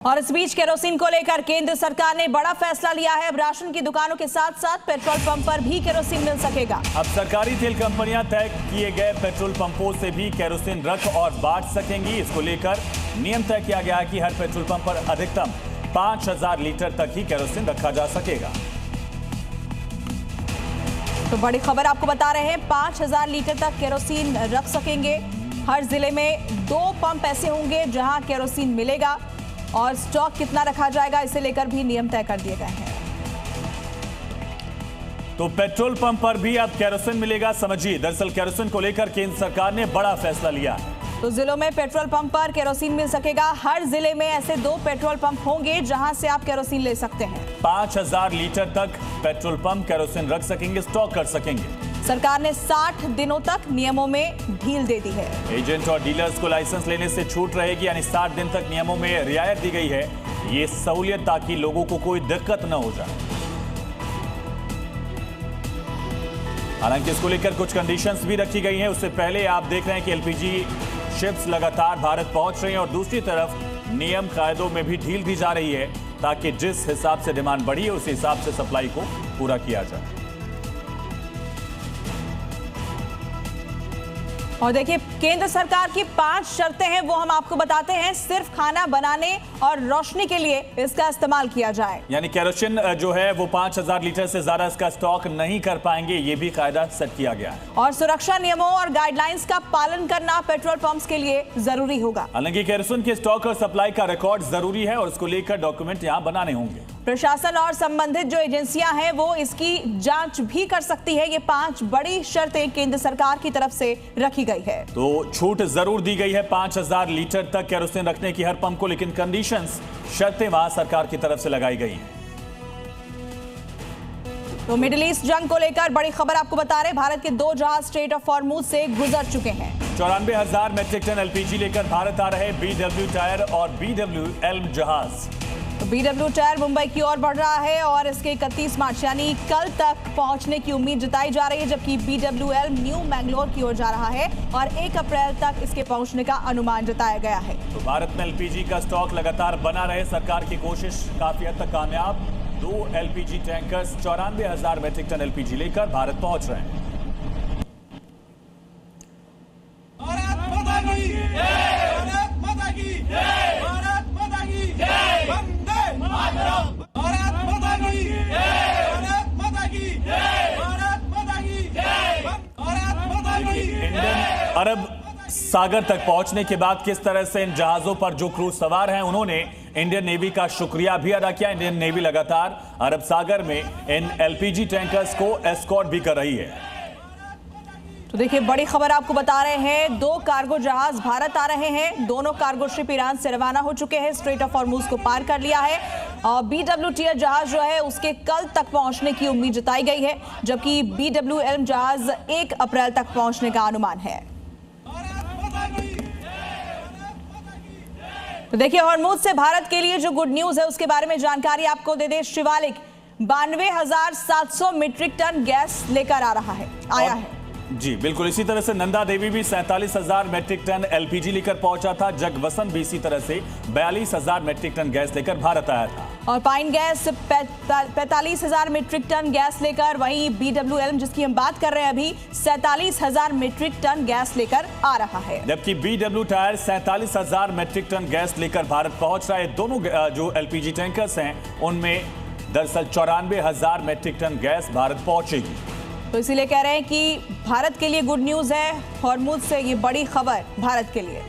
और इस बीच केरोसिन को लेकर केंद्र सरकार ने बड़ा फैसला लिया है। अब राशन की दुकानों के साथ साथ पेट्रोल पंप पर भी केरोसिन मिल सकेगा। अब सरकारी तेल कंपनियां तय किए गए पेट्रोल पंपों से भी केरोसिन रख और बांट सकेंगी। इसको लेकर नियम तय किया गया है कि हर पेट्रोल पंप पर अधिकतम 5000 लीटर तक ही केरोसिन रखा जा सकेगा। तो बड़ी खबर आपको बता रहे हैं, 5000 लीटर तक केरोसिन रख सकेंगे। हर जिले में 2 पंप ऐसे होंगे जहां केरोसिन मिलेगा और स्टॉक कितना रखा जाएगा इसे लेकर भी नियम तय कर दिए गए हैं। तो पेट्रोल पंप पर भी अब केरोसिन मिलेगा। समझिए, दरअसल केरोसिन को लेकर केंद्र सरकार ने बड़ा फैसला लिया है। तो जिलों में पेट्रोल पंप पर केरोसिन मिल सकेगा। हर जिले में ऐसे 2 पेट्रोल पंप होंगे जहां से आप केरोसिन ले सकते हैं। 5000 लीटर तक पेट्रोल पंप केरोसिन रख सकेंगे, स्टॉक कर सकेंगे। सरकार ने 60 दिनों तक नियमों में ढील दे दी है। एजेंट और डीलर्स को लाइसेंस लेने से छूट रहेगी, यानी 60 दिन तक नियमों में रियायत दी गई है। ये सहूलियत ताकि लोगों को कोई दिक्कत न हो जाए। हालांकि इसको लेकर कुछ कंडीशंस भी रखी गई हैं। उससे पहले आप देख रहे हैं कि एलपीजी शिप्स लगातार भारत पहुंच रही हैं और दूसरी तरफ नियम कायदों में भी ढील दी जा रही है ताकि जिस हिसाब से डिमांड बढ़ी है उस हिसाब से सप्लाई को पूरा किया जाए। और देखिए, केंद्र सरकार की 5 शर्तें हैं, वो हम आपको बताते हैं। सिर्फ खाना बनाने और रोशनी के लिए इसका इस्तेमाल किया जाए, यानी केरोसिन जो है वो 5000 लीटर से ज्यादा इसका स्टॉक नहीं कर पाएंगे, ये भी कायदा सेट किया गया है। और सुरक्षा नियमों और गाइडलाइंस का पालन करना पेट्रोल पंप्स के लिए जरूरी होगा। हालांकि केरोसिन के स्टॉक और सप्लाई का रिकॉर्ड जरूरी है और इसको लेकर डॉक्यूमेंट यहाँ बनाने होंगे। प्रशासन और संबंधित जो एजेंसियां हैं वो इसकी जांच भी कर सकती है। ये 5 बड़ी शर्तें केंद्र सरकार की तरफ से रखी गई है। तो छूट जरूर दी गई है 5000 लीटर तक केरोसिन रखने की हर पंप को, लेकिन कंडीशंस, शर्तें वहां सरकार की तरफ से लगाई गई हैं। तो मिडिल ईस्ट जंग को लेकर बड़ी खबर आपको बता रहे, भारत के 2 जहाज स्ट्रेट ऑफ हॉर्मुज से गुजर चुके हैं। 94,000 मेट्रिक टन एलपीजी लेकर भारत आ रहे BW टायर और BW एल्म जहाज। तो BW टायर मुंबई की ओर बढ़ रहा है और इसके 31 मार्च यानी कल तक पहुंचने की उम्मीद जताई जा रही है, जबकि BW एल्म न्यू मैंगलोर की ओर जा रहा है और 1 अप्रैल तक इसके पहुंचने का अनुमान जताया गया है। तो भारत में एलपीजी का स्टॉक लगातार बना रहे, सरकार की कोशिश काफी हद तक कामयाब। 2 LPG tankers 94,000 metric ton LPG लेकर भारत पहुंच रहे हैं। इंडियन अरब सागर तक पहुंचने के बाद किस तरह से इन जहाजों पर जो क्रू सवार हैं उन्होंने इंडियन नेवी का शुक्रिया भी अदा किया। इंडियन नेवी लगातार अरब सागर में इन एलपीजी टैंकर्स को एस्कॉर्ट भी कर रही है। तो देखिए, बड़ी खबर आपको बता रहे हैं, 2 कार्गो जहाज भारत आ रहे हैं। दोनों कार्गो शिप ईरान से रवाना हो चुके हैं, स्ट्रेट ऑफ हॉर्मुज को पार कर लिया है और BW टियर जहाज जो है उसके कल तक पहुंचने की उम्मीद जताई गई है, जबकि BW एल्म जहाज 1 अप्रैल तक पहुंचने का अनुमान है। तो देखिए, हॉर्मुज से भारत के लिए जो गुड न्यूज है उसके बारे में जानकारी आपको दे दे। शिवालिक 92,700 मीट्रिक टन गैस लेकर आया है। जी बिल्कुल, इसी तरह से नंदा देवी भी 47,000 मेट्रिक टन एलपीजी लेकर पहुंचा था। जगवसन भी इसी तरह से 42,000 मेट्रिक टन गैस लेकर भारत आया था। और pine gas 45,000 metric ton gas लेकर, वहीं BW एल्म जिसकी हम बात कर रहे हैं अभी 47,000 मीट्रिक टन गैस लेकर आ रहा है। जबकि BW Tyr 47,000 metric ton gas लेकर भारत पहुंच रहा है। दोनों जो एलपीजी टैंकर्स हैं उनमें दरअसल 94,000 मेट्रिक टन गैस भारत पहुंचेगी। तो इसीलिए कह रहे हैं कि भारत के लिए गुड न्यूज है, हॉर्मुज से ये बड़ी खबर भारत के लिए।